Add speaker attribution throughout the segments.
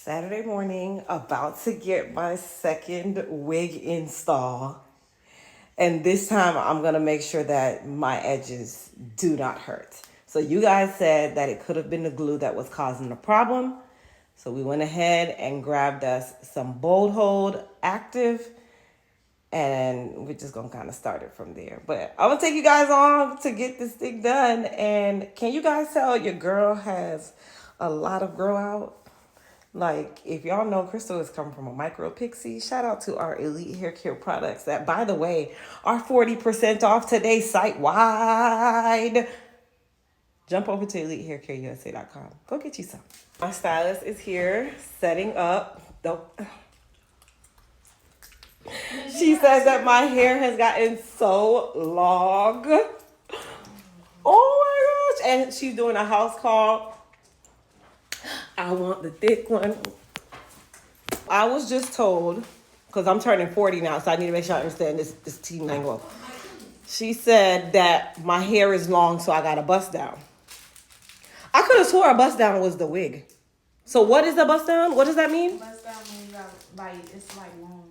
Speaker 1: Saturday morning, about to get my second wig install. And this time I'm going to make sure that my edges do not hurt. So you guys said that it could have been the glue that was causing the problem. So we went ahead and grabbed us some Bold Hold Active. And we're just going to kind of start it from there. But I'm going to take you guys on to get this thing done. And can you guys tell your girl has a lot of grow out? Like, if y'all know, Crystal is coming from a micro pixie. Shout out to our elite hair care products that, by the way, are 40% off today site wide. Jump over to elitehaircareusa.com. Go get you some. My stylist is here setting up. She says that my hair has gotten so long. Oh my gosh. And she's doing a house call. I want the thick one. I was just told, because I'm turning 40 now, so I need to make sure I understand this teen lingo. She said that my hair is long, so I got a bust down. I could have swore a bust down was the wig. So what is a bust down? What does that mean?
Speaker 2: Bust down when you got, like, it's like long.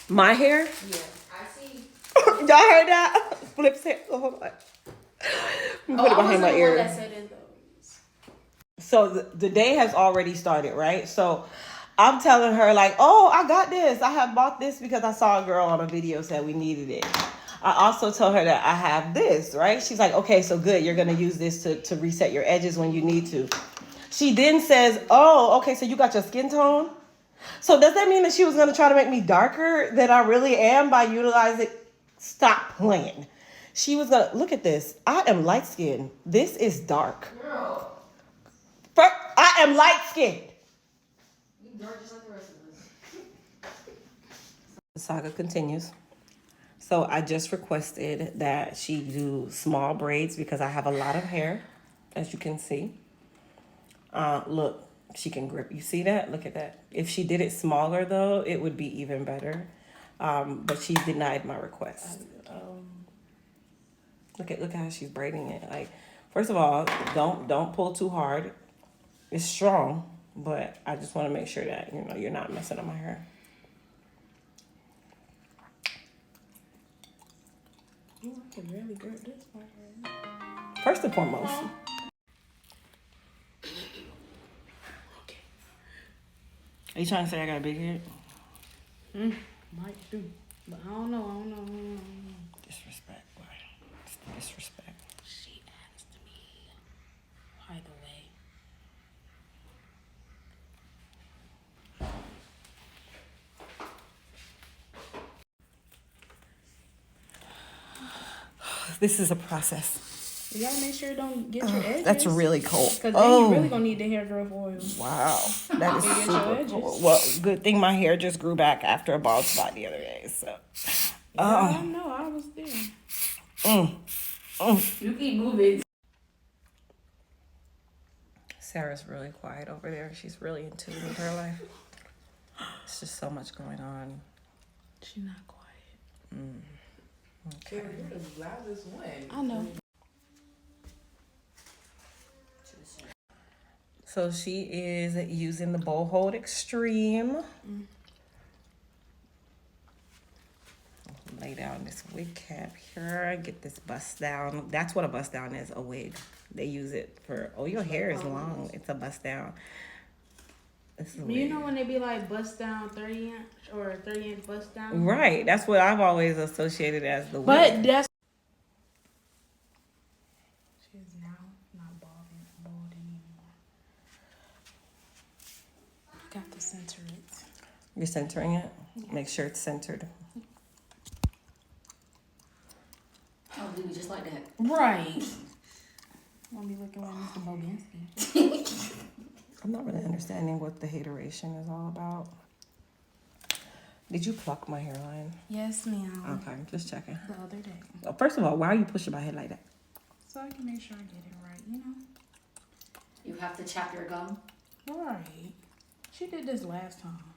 Speaker 1: My hair?
Speaker 2: Yeah. I see.
Speaker 1: Y'all heard that? Flips hair. Oh, hold on. Let me put it behind my ear.
Speaker 2: That said it, though.
Speaker 1: So the day has already started, right? So I'm telling her like, oh, I got this. I have bought this because I saw a girl on a video said we needed it. I also told her that I have this, right? She's like, okay, so good. You're going to use this to reset your edges when you need to. She then says, oh, okay, so you got your skin tone? So does that mean that she was going to try to make me darker than I really am by utilizing? Stop playing. She was going to, look at this. I am light skinned. This is dark.
Speaker 2: Girl.
Speaker 1: I am light skinned.
Speaker 2: You dark just like the rest of us.
Speaker 1: The saga continues. So I just requested that she do small braids because I have a lot of hair, as you can see. Look, she can grip. You see that? Look at that. If she did it smaller, though, it would be even better. But she denied my request. Look how she's braiding it. Like, first of all, don't pull too hard. It's strong, but I just want to make sure that you're not messing up my hair.
Speaker 2: Ooh, I can really grip this part.
Speaker 1: First and foremost.
Speaker 2: Okay.
Speaker 1: Are you trying to say I got a big head?
Speaker 2: Might do. But I don't know.
Speaker 1: Disrespect, boy. It's disrespect.
Speaker 2: She asked me. By the way.
Speaker 1: This is a process.
Speaker 2: You gotta make sure it don't get your edges.
Speaker 1: That's really cold.
Speaker 2: Because then you really gonna need the hair growth oil.
Speaker 1: Wow. That is
Speaker 2: Get your
Speaker 1: super
Speaker 2: edges.
Speaker 1: cool. Well, good thing my hair just grew back after a bald spot the other day. So,
Speaker 2: I know. I was there. You keep moving.
Speaker 1: Sarah's really quiet over there. She's really in tune with her life. It's just so much going on.
Speaker 2: She's not quiet.
Speaker 1: Okay.
Speaker 3: You're the loudest one.
Speaker 2: I know.
Speaker 1: So she is using the Bold Hold Extreme. Lay down this wig cap here. Get this bust down. That's what a bust down is, a wig. They use it for, oh, your hair is long. It's a bust down. This is a
Speaker 2: You
Speaker 1: wig.
Speaker 2: know when they be like bust down 30 inch or 30-inch bust down?
Speaker 1: Right. That's what I've always associated as the wig.
Speaker 2: But that's. She is now not bald anymore. Got to center it.
Speaker 1: You're centering it? Make sure it's centered.
Speaker 3: I'll do it just like that.
Speaker 2: Right. Won't be looking like Mr. Bobinsky.
Speaker 1: I'm not really understanding what the hateration is all about. Did you pluck my hairline?
Speaker 2: Yes, ma'am.
Speaker 1: Okay, just checking.
Speaker 2: The other day.
Speaker 1: Well, first of all, why are you pushing my head like that?
Speaker 2: So I can make sure I get it right, you know?
Speaker 3: You have to chap your gum.
Speaker 2: Right. She did this last time.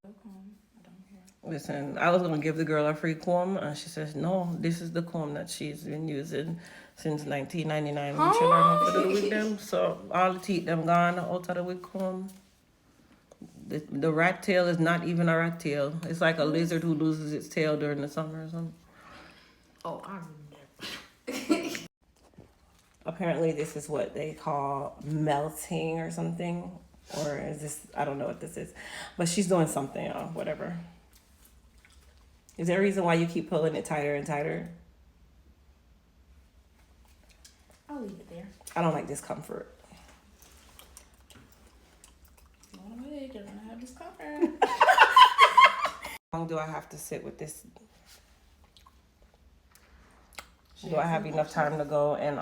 Speaker 2: Look home. I don't care.
Speaker 1: Listen, I was gonna give the girl a free comb, and she says no. This is the comb that she's been using since 1999 when she learned how to do the wig them. So all the teeth them gone out of the wig comb. The rat tail is not even a rat tail. It's like a lizard who loses its tail during the summer or something.
Speaker 2: Oh, I remember.
Speaker 1: Apparently, this is what they call melting or something. Or is this, I don't know what this is. But she's doing something, whatever. Is there a reason why you keep pulling it tighter and tighter?
Speaker 2: I'll leave it there.
Speaker 1: I don't like discomfort.
Speaker 2: Going away, you're gonna have discomfort.
Speaker 1: How long do I have to sit with this? Do I have enough time to go and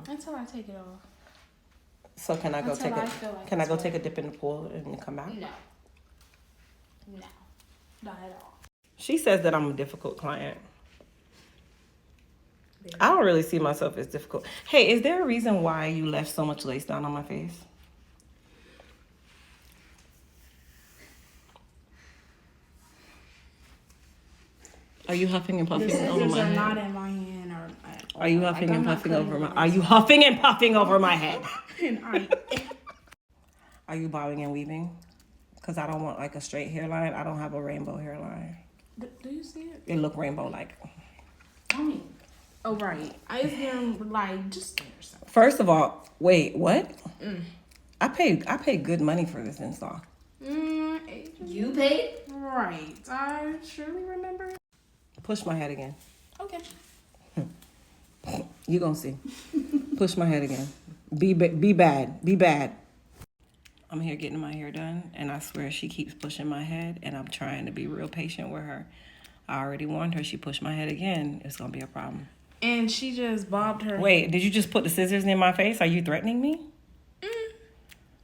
Speaker 2: Until I take it off.
Speaker 1: So can I go
Speaker 2: Until
Speaker 1: take
Speaker 2: I
Speaker 1: a
Speaker 2: feel like
Speaker 1: can I
Speaker 2: it's
Speaker 1: go
Speaker 2: right.
Speaker 1: take a dip in the pool and come back?
Speaker 2: No. No. Not at all.
Speaker 1: She says that I'm a difficult client. I don't really see myself as difficult. Hey, is there a reason why you left so much lace down on my face? Are you huffing and puffing
Speaker 2: The
Speaker 1: over
Speaker 2: scissors
Speaker 1: my
Speaker 2: are
Speaker 1: head?
Speaker 2: not in my hand.
Speaker 1: Are you huffing and puffing over my? Are you huffing and puffing over my head? Are you bobbing and weaving? Because I don't want like a straight hairline. I don't have a rainbow hairline.
Speaker 2: Do you see it?
Speaker 1: It look rainbow like.
Speaker 2: Oh right. I was getting like just yourself.
Speaker 1: First of all, wait, what? I paid good money for this install.
Speaker 3: You paid?
Speaker 2: Right. I surely remember.
Speaker 1: Push my head again.
Speaker 2: Okay.
Speaker 1: You gonna see. Push my head again. Be bad. Be bad. I'm here getting my hair done, and I swear she keeps pushing my head, and I'm trying to be real patient with her. I already warned her. She pushed my head again. It's gonna be a problem.
Speaker 2: And she just bobbed her.
Speaker 1: Wait, did you just put the scissors in my face? Are you threatening me?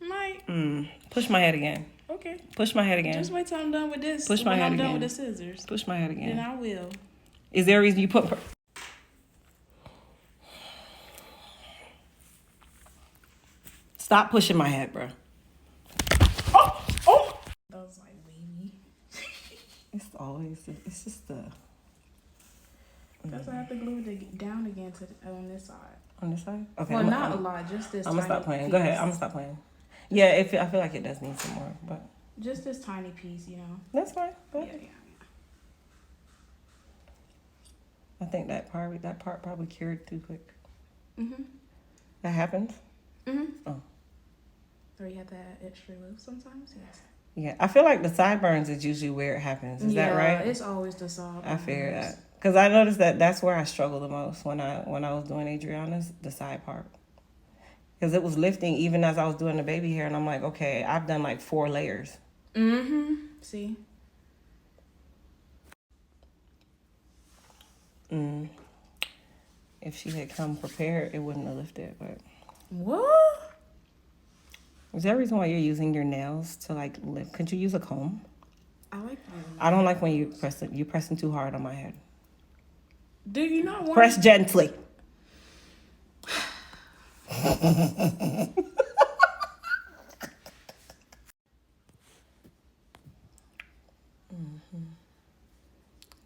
Speaker 2: Might.
Speaker 1: Push my head again.
Speaker 2: Okay.
Speaker 1: Push my head again.
Speaker 2: Just wait till I'm done with this.
Speaker 1: Push my head
Speaker 2: I'm
Speaker 1: again.
Speaker 2: done with the scissors.
Speaker 1: Push my head again.
Speaker 2: Then I will.
Speaker 1: Is there a reason you put? Stop pushing my head, bro. Oh!
Speaker 2: I was like, wavy.
Speaker 1: It's just the.
Speaker 2: That's why I have to glue it down again on this side.
Speaker 1: On this side? Okay.
Speaker 2: Well, not a lot, just this.
Speaker 1: I'm gonna stop
Speaker 2: tiny
Speaker 1: playing.
Speaker 2: piece.
Speaker 1: Go ahead. I'm gonna stop playing. Yeah, I feel like it does need some more, but
Speaker 2: Just this tiny piece, you know.
Speaker 1: that's fine. Go
Speaker 2: Yeah,
Speaker 1: ahead.
Speaker 2: yeah.
Speaker 1: I think that part probably cured too quick.
Speaker 2: Mhm.
Speaker 1: That happens.
Speaker 2: Mhm.
Speaker 1: Oh.
Speaker 2: Or you have that extra loose sometimes. Yes.
Speaker 1: Yeah, I feel like the sideburns is usually where it happens. Is that right?
Speaker 2: It's always the side.
Speaker 1: I figured that because I noticed that's where I struggle the most when I was doing Adriana's, the side part, because it was lifting even as I was doing the baby hair, and I'm like, okay, I've done like 4 layers.
Speaker 2: See.
Speaker 1: If she had come prepared, it wouldn't have lifted. But
Speaker 2: What?
Speaker 1: is there a reason why you're using your nails to like lift? Could you use a comb?
Speaker 2: I like that.
Speaker 1: I don't like when you press it. You're pressing too hard on my head.
Speaker 2: Do you not want?
Speaker 1: Press gently.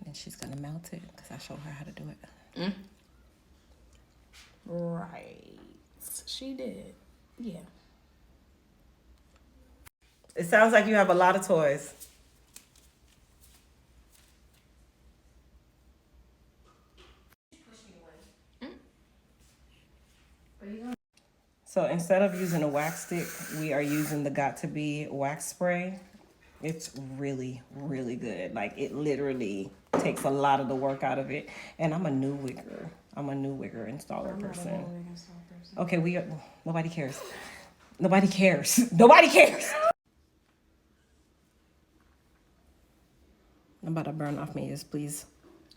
Speaker 1: And she's gonna melt it because I showed her how to do it.
Speaker 2: Right. She did. Yeah.
Speaker 1: It sounds like you have a lot of toys. So instead of using a wax stick, we are using the Got To Be wax spray. It's really, really good. Like it literally takes a lot of the work out of it. And I'm a new wigger. I'm a new wigger installer person. Okay, nobody cares. Nobody cares. Nobody cares. I'm about to burn off my ears, please.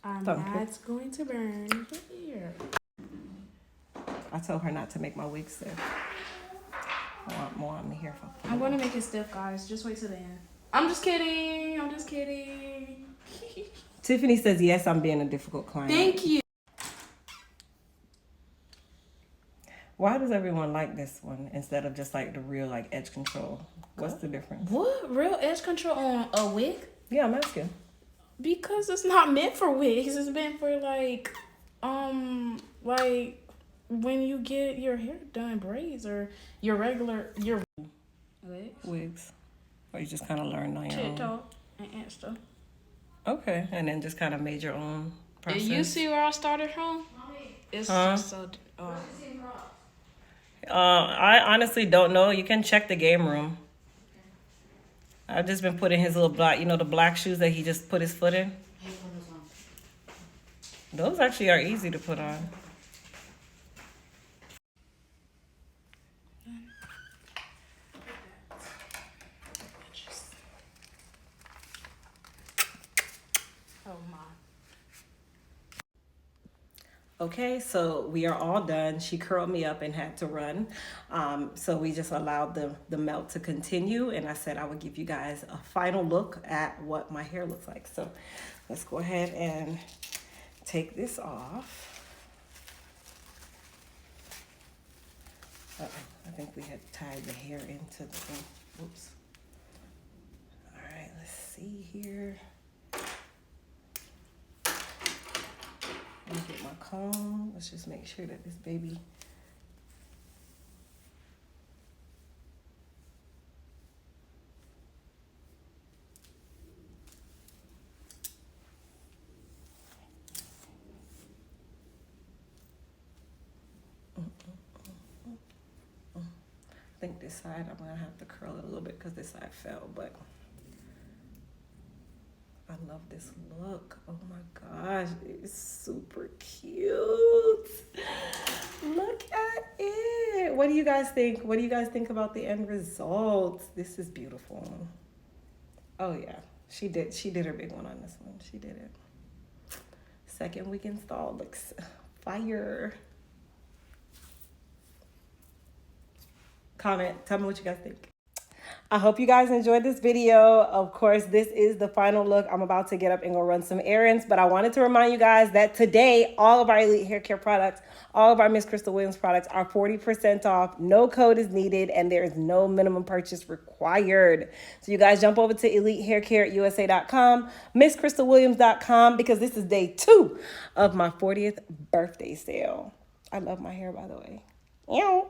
Speaker 2: I'm
Speaker 1: Thank you.
Speaker 2: not going to burn here.
Speaker 1: I told her not to make my wig stiff. I want more on me here.
Speaker 2: I'm going to make it stiff, guys. Just wait till the end. I'm just kidding. I'm just kidding.
Speaker 1: Tiffany says, yes, I'm being a difficult client.
Speaker 2: Thank you.
Speaker 1: Why does everyone like this one instead of just like the real like edge control? What's the difference?
Speaker 2: What? Real edge control on a wig?
Speaker 1: Yeah, I'm asking.
Speaker 2: Because it's not meant for wigs. It's meant for like when you get your hair done, braids or your
Speaker 1: Wigs. Or you just kind of learned on your own?
Speaker 2: TikTok and Insta.
Speaker 1: Okay, and then just kind of made your own process.
Speaker 2: You see where I started from? It's just so.
Speaker 1: I honestly don't know. You can check the game room. I've just been putting his little black, the black shoes that he just put his foot in. Those actually are easy to put on.
Speaker 2: Oh my.
Speaker 1: Okay, so we are all done. She curled me up and had to run. So we just allowed the melt to continue. And I said I would give you guys a final look at what my hair looks like. So let's go ahead and take this off. I think we had tied the hair into the thing. Oops. All right, let's see here. Let me get my comb. Let's just make sure that this baby. I think this side, I'm gonna have to curl it a little bit because this side fell, but I love this look. Oh my gosh, it's super cute. Look at it. What do you guys think? What do you guys think about the end result? This is beautiful. Oh yeah, she did her big one on this one. She did it. Second week install looks fire. Comment, tell me what you guys think. I hope you guys enjoyed this video. Of course, this is the final look. I'm about to get up and go run some errands, but I wanted to remind you guys that today, all of our Elite Hair Care products, all of our Miss Crystal Williams products are 40% off. No code is needed, and there is no minimum purchase required. So you guys jump over to EliteHairCareUSA.com, MissCrystalWilliams.com, because this is day 2 of my 40th birthday sale. I love my hair, by the way. Ew.